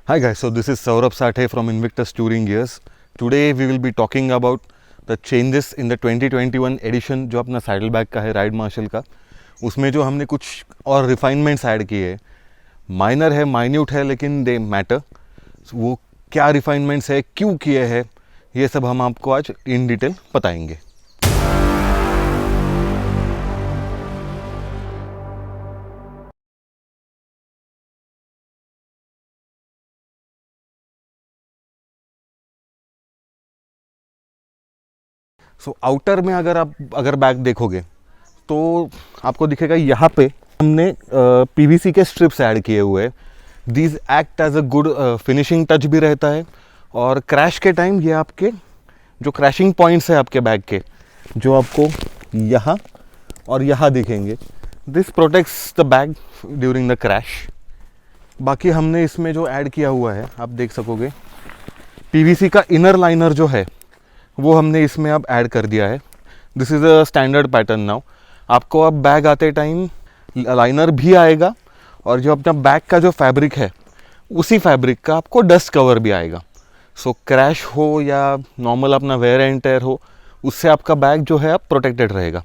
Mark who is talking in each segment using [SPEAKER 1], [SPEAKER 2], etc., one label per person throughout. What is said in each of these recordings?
[SPEAKER 1] Hi guys, so this is Saurabh Sathe from Invictus Touring Gears. Today we will be talking about the changes in the 2021 edition जो अपना saddle bag का है ride martial का. उसमें जो हमने कुछ और रिफाइनमेंट्स ऐड किए हैं, माइनर है, माइन्यूट है, लेकिन दे मैटर. वो क्या रिफाइनमेंट्स है, क्यों किए हैं, ये सब हम आपको आज इन डिटेल बताएंगे. सो आउटर में अगर बैग देखोगे तो आपको दिखेगा यहाँ पे हमने पीवीसी के स्ट्रिप्स ऐड किए हुए हैं. These act as a good finishing touch भी रहता है. और क्रैश के टाइम ये आपके जो क्रैशिंग पॉइंट्स है आपके बैग के, जो आपको यहाँ और यहाँ दिखेंगे, this protects the bag during the crash. बाकी हमने इसमें जो ऐड किया हुआ है आप देख सकोगे, पीवीसी का इनर लाइनर जो है वो हमने इसमें अब ऐड कर दिया है. This is a standard pattern now. आपको अब बैग आते टाइम लाइनर भी आएगा और जो अपना बैग का जो फैब्रिक है उसी फैब्रिक का आपको डस्ट कवर भी आएगा. सो क्रैश हो या नॉर्मल अपना वेयर एंड टेयर हो, उससे आपका बैग जो है अब प्रोटेक्टेड रहेगा.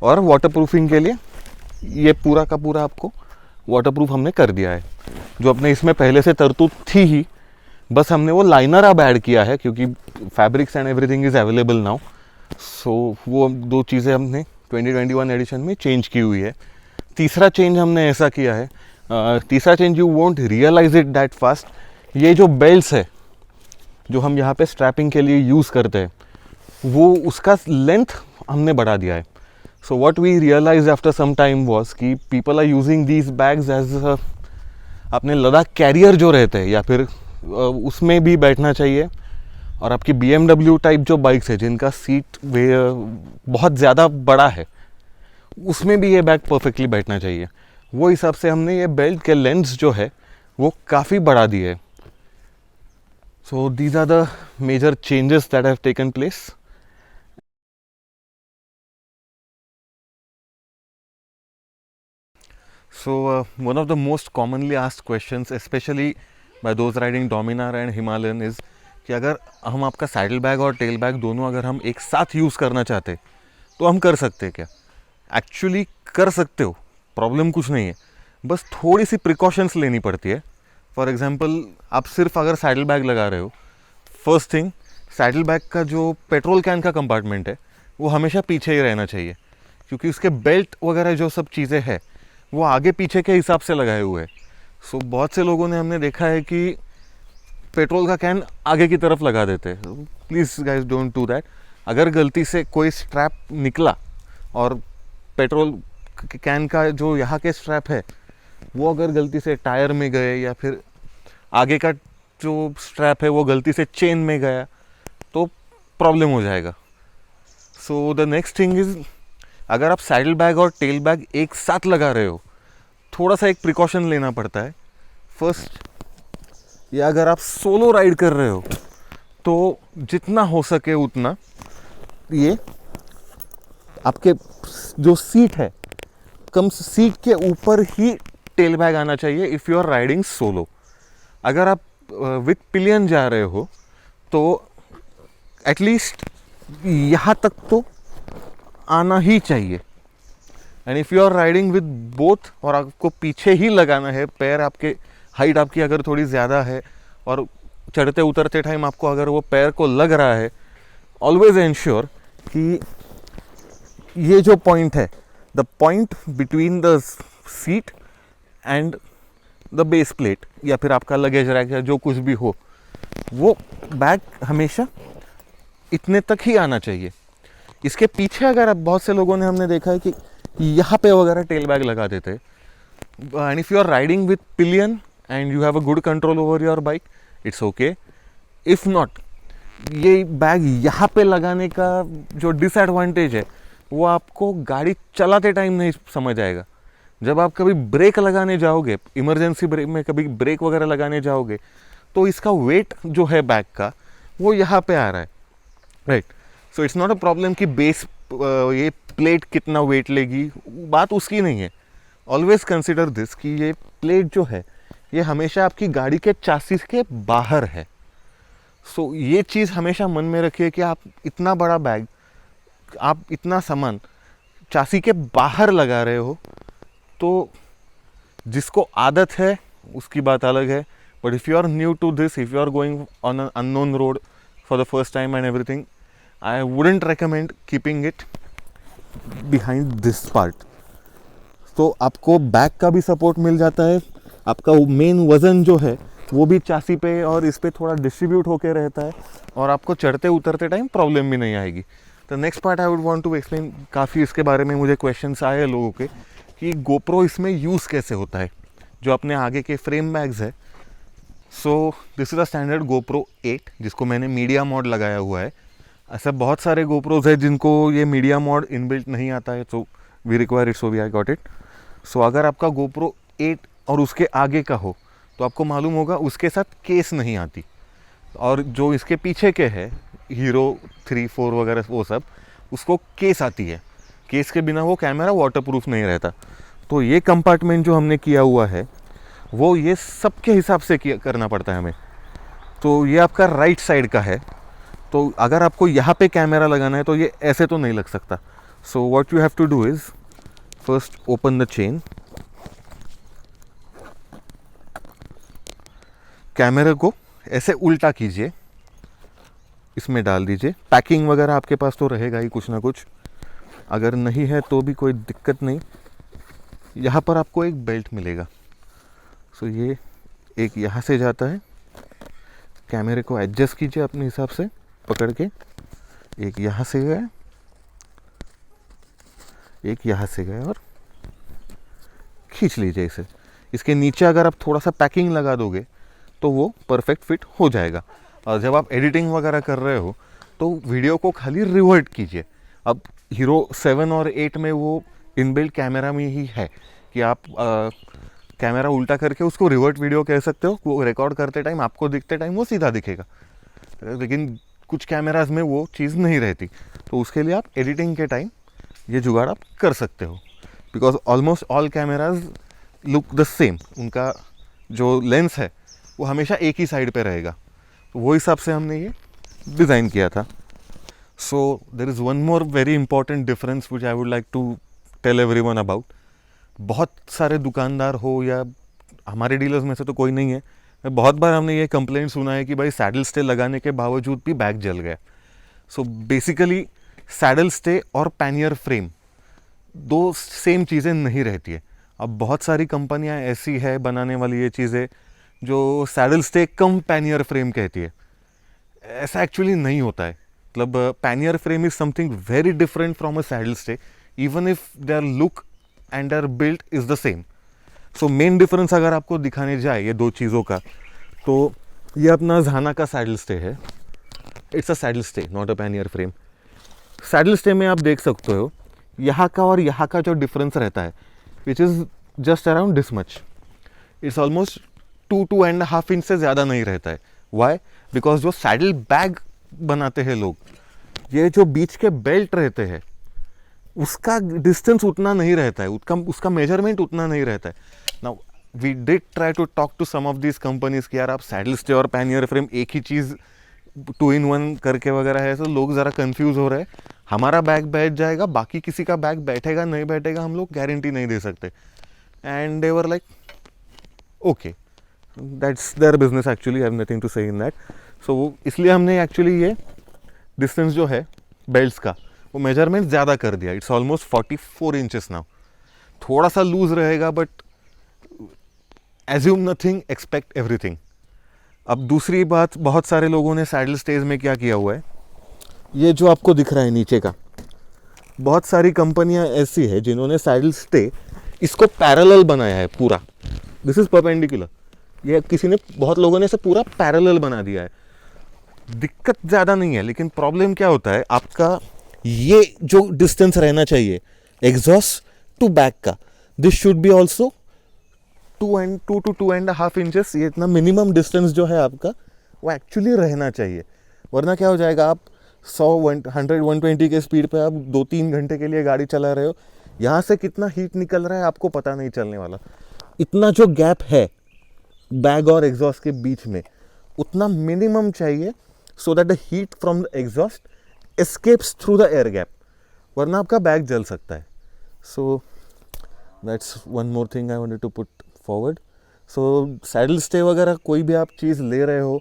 [SPEAKER 1] और वाटरप्रूफिंग के लिए ये पूरा का पूरा आपको वाटरप्रूफ हमने कर दिया है. जो अपने इसमें पहले से तरतूत थी ही, बस हमने वो लाइनर अब ऐड किया है क्योंकि fabrics and everything is available now. So वो दो चीज़ें हमने 2021 एडिशन में चेंज की हुई है. तीसरा चेंज हमने ऐसा किया है, तीसरा change you won't realize it that fast. ये जो बेल्ट्स है जो हम यहाँ पे स्ट्रैपिंग के लिए यूज़ करते हैं, वो उसका लेंथ हमने बढ़ा दिया है. So what we realise after some time was कि people are using these bags as अपने लद्दाख कैरियर जो रहते हैं, या फिर उसमें भी बैठना चाहिए. और आपकी BMW टाइप जो बाइक्स है जिनका सीट बहुत ज़्यादा बड़ा है, उसमें भी ये बैग परफेक्टली बैठना चाहिए. वो हिसाब से हमने ये बेल्ट के लेंथ्स जो है वो काफ़ी बढ़ा दिए. So these are the major changes that have taken place. So one of the most commonly asked questions, especially by those riding Dominar and Himalayan, is कि अगर हम आपका सैडल बैग और टेल बैग दोनों अगर हम एक साथ यूज़ करना चाहते तो हम कर सकते हैं क्या? एक्चुअली कर सकते हो, प्रॉब्लम कुछ नहीं है, बस थोड़ी सी प्रिकॉशंस लेनी पड़ती है. फॉर एग्जांपल, आप सिर्फ अगर सैडल बैग लगा रहे हो, फर्स्ट थिंग, सैडल बैग का जो पेट्रोल कैन का कंपार्टमेंट है वो हमेशा पीछे ही रहना चाहिए, क्योंकि उसके बेल्ट वगैरह जो सब चीज़ें हैं वो आगे पीछे के हिसाब से लगाए हुए हैं. सो बहुत से लोगों ने हमने देखा है कि पेट्रोल का कैन आगे की तरफ लगा देते हैं. Please guys don't do that. अगर गलती से कोई स्ट्रैप निकला और पेट्रोल कैन का जो यहाँ के स्ट्रैप है वो अगर गलती से टायर में गए, या फिर आगे का जो स्ट्रैप है वो गलती से चेन में गया, तो प्रॉब्लम हो जाएगा. So the next thing is, अगर आप सैडल बैग और टेल बैग एक साथ लगा रहे हो, थोड़ा सा एक प्रिकॉशन लेना पड़ता है. फर्स्ट, या अगर आप सोलो राइड कर रहे हो तो जितना हो सके उतना ये आपके जो सीट है, कम सीट के ऊपर ही टेल बैग आना चाहिए if you are riding solo. अगर आप विथ पिलियन जा रहे हो तो एटलीस्ट यहाँ तक तो आना ही चाहिए. And if you are riding with both और आपको पीछे ही लगाना है, पैर आपके हाइट आपकी अगर थोड़ी ज़्यादा है और चढ़ते उतरते टाइम आपको अगर वो पैर को लग रहा है, ऑलवेज एंश्योर कि ये जो पॉइंट है, the point between the seat and the base plate, या फिर आपका लगेज रैक या जो कुछ भी हो, वो बैग हमेशा इतने तक ही आना चाहिए. इसके पीछे अगर आप, बहुत से लोगों ने हमने देखा है कि यहाँ पे वगैरह टेल बैग लगा देते हैं. And if you are riding with pillion and you have a good control over your bike, it's okay. If not, ये बैग यहाँ पे लगाने का जो डिसएडवांटेज है वो आपको गाड़ी चलाते टाइम नहीं समझ आएगा. जब आप कभी ब्रेक लगाने जाओगे, इमरजेंसी ब्रेक में कभी ब्रेक वगैरह लगाने जाओगे, तो इसका वेट जो है बैग का वो यहाँ पे आ रहा है, right. So it's not a problem कि बेस ये प्लेट कितना वेट लेगी, बात उसकी नहीं है. ऑलवेज कंसिडर दिस कि ये प्लेट जो है ये हमेशा आपकी गाड़ी के चासीस के बाहर है। सो ये चीज़ हमेशा मन में रखिए कि आप इतना बड़ा बैग, आप इतना सामान चासी के बाहर लगा रहे हो, तो जिसको आदत है उसकी बात अलग है, but if you are new to this, if you are going on an unknown road for the first time and everything, I wouldn't recommend keeping it behind this part. तो आपको बैक का भी सपोर्ट मिल जाता है, आपका main वज़न जो है वो भी चासी पे और इस पे थोड़ा डिस्ट्रीब्यूट होके रहता है, और आपको चढ़ते उतरते टाइम प्रॉब्लम भी नहीं आएगी। तो next part I would want to explain, काफ़ी इसके बारे में मुझे क्वेश्चंस आए हैं लोगों के कि गोप्रो इसमें यूज़ कैसे होता है जो अपने आगे के फ्रेम बैग्स है। So this is a standard GoPro 8 जिसको मैंने मीडिया मोड लगाया हुआ है। ऐसा बहुत सारे गोप्रोज है जिनको ये मीडिया मोड इनबिल्ट नहीं आता है, so we require it, so we I got it. So अगर आपका गोप्रो 8 और उसके आगे का हो तो आपको मालूम होगा उसके साथ केस नहीं आती, और जो इसके पीछे के है हीरो 3, 4 वगैरह वो सब, उसको केस आती है। केस के बिना वो कैमरा वाटरप्रूफ नहीं रहता। तो ये कंपार्टमेंट जो हमने किया हुआ है वो ये सबके हिसाब से करना पड़ता है हमें। तो ये आपका राइट साइड का है, तो अगर आपको यहाँ पे कैमरा लगाना है तो ये ऐसे तो नहीं लग सकता। So what you have to do is first open the chain, कैमरे को ऐसे उल्टा कीजिए, इसमें डाल दीजिए। पैकिंग वगैरह आपके पास तो रहेगा ही कुछ ना कुछ, अगर नहीं है तो भी कोई दिक्कत नहीं। यहाँ पर आपको एक बेल्ट मिलेगा। सो ये एक यहाँ से जाता है, कैमरे को एडजस्ट कीजिए अपने हिसाब से पकड़ के, एक यहाँ से गया, एक यहाँ से गया, और खींच लीजिए इसे। इसके नीचे अगर आप थोड़ा सा पैकिंग लगा दोगे तो वो परफेक्ट फिट हो जाएगा। और जब आप एडिटिंग वगैरह कर रहे हो तो वीडियो को खाली रिवर्ट कीजिए। अब हीरो 7 और 8 में वो इनबिल्ट कैमरा में ही है कि आप कैमरा उल्टा करके उसको रिवर्ट वीडियो कह सकते हो। वो रिकॉर्ड करते टाइम आपको दिखते टाइम वो सीधा दिखेगा, लेकिन कुछ कैमराज में वो चीज़ नहीं रहती। तो उसके लिए आप एडिटिंग के टाइम ये जुगाड़ आप कर सकते हो, because almost all cameras look the same. उनका जो लेंस है वो हमेशा एक ही साइड पे रहेगा, तो वो हिसाब से हमने ये डिज़ाइन किया था। So there is one more very important difference which I would like to tell everyone about. बहुत सारे दुकानदार हो या हमारे डीलर्स में से तो कोई नहीं है, बहुत बार हमने ये कंप्लेंट सुना है कि भाई सैडल स्टे लगाने के बावजूद भी बैग जल गया। सो बेसिकली सैडल स्टे और पैनियर फ्रेम दो सेम चीज़ें नहीं रहती है। अब बहुत सारी कंपनियां ऐसी है बनाने वाली ये चीज़ें जो saddle stay cum pannier frame कहती है। ऐसा एक्चुअली नहीं होता है। मतलब pannier frame is something very different from a saddle stay, even if their look and their built is the same. So main difference अगर आपको दिखाने जाए ये दो चीज़ों का, तो ये अपना झाना का सैडल स्टे है। It's a saddle stay not a pannier frame. Saddle stay में आप देख सकते हो यहाँ का और यहाँ का जो डिफरेंस रहता है, which is just around this much. It's almost 2.5 inch से ज़्यादा नहीं रहता है। वाई? बिकॉज जो सैडल बैग बनाते हैं लोग, ये जो बीच के बेल्ट रहते हैं उसका डिस्टेंस उतना नहीं रहता है, उसका मेजरमेंट उतना नहीं रहता है। Now we did try to talk to some of this companies कि यार आप सैडल स्टे और पैनियर फ्रेम एक ही चीज़ 2 in 1 करके वगैरह है, तो लोग ज़रा कंफ्यूज हो रहे हैं। हमारा बैग बैठ जाएगा, बाकी किसी का बैग बैठेगा नहीं बैठेगा हम लोग गारंटी नहीं दे सकते। And they were like okay, that's their business, actually I have nothing to say in that. सो इसलिए हमने एक्चुअली ये डिस्टेंस जो है बेल्ट्स का वो मेजरमेंट ज़्यादा कर दिया। It's almost 44 inches now. थोड़ा सा लूज रहेगा but assume nothing, expect everything. अब दूसरी बात, बहुत सारे लोगों ने सैडल स्टेज में क्या किया हुआ है, ये जो आपको दिख रहा है नीचे का, बहुत सारी कंपनियां ऐसी है जिन्होंने सैडल स्टे इसको पैरेलल बनाया है पूरा। This is perpendicular. ये किसी ने, बहुत लोगों ने इसे पूरा पैरेलल बना दिया है। दिक्कत ज़्यादा नहीं है, लेकिन प्रॉब्लम क्या होता है, आपका ये जो डिस्टेंस रहना चाहिए एग्जॉस्ट टू बैक का, this should be also 2 to 2.5 inches. ये इतना मिनिमम डिस्टेंस जो है आपका वो एक्चुअली रहना चाहिए, वरना क्या हो जाएगा, आप 100-120 के स्पीड पे आप 2-3 घंटे के लिए गाड़ी चला रहे हो, यहाँ से कितना हीट निकल रहा है आपको पता नहीं चलने वाला। इतना जो गैप है बैग और एग्जॉस्ट के बीच में उतना मिनिमम चाहिए, so that the heat from the exhaust escapes through the air gap, वरना आपका बैग जल सकता है. So that's one more thing I wanted to put forward. So saddle stay वगैरह कोई भी आप चीज़ ले रहे हो,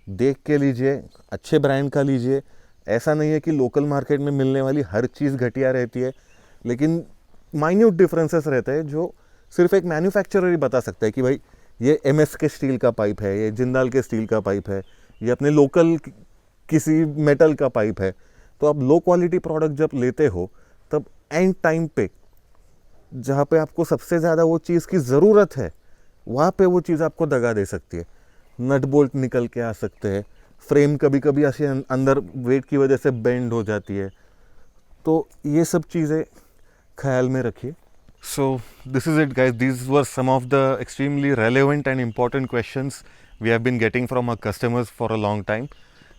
[SPEAKER 1] देख के लीजिए, अच्छे ब्रांड का लीजिए. ऐसा नहीं है कि लोकल मार्केट में मिलने वाली हर चीज़ घटिया रहती है, लेकिन माइन्यूट डिफरेंसेस रहते हैं जो सिर्फ एक मैन्युफैक्चरर ही बता सकता है कि भाई ये MS के स्टील का पाइप है, ये जिंदाल के स्टील का पाइप है, ये अपने लोकल किसी मेटल का पाइप है. तो आप लो क्वालिटी प्रोडक्ट जब लेते हो, तब एंड टाइम पे जहाँ पे आपको सबसे ज़्यादा वो चीज़ की ज़रूरत है, वहाँ पे वो चीज़ आपको दगा दे सकती है. नट बोल्ट निकल के आ सकते हैं, फ्रेम कभी कभी ऐसे अंदर वेट की वजह से बेंड हो जाती है. तो ये सब चीज़ें ख्याल में रखिए. So this is it guys, these were some of the extremely relevant and important questions we have been getting from our customers for a long time.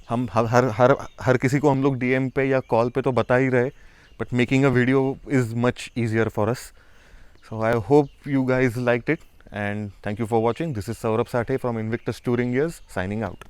[SPEAKER 1] हम हर किसी को हम लोग DM पे या कॉल पे तो बता ही रहे, but making a video is much easier for us. So I hope you guys liked it and thank you for watching. This is Saurabh Sathe from Invictus Touring Gears signing out.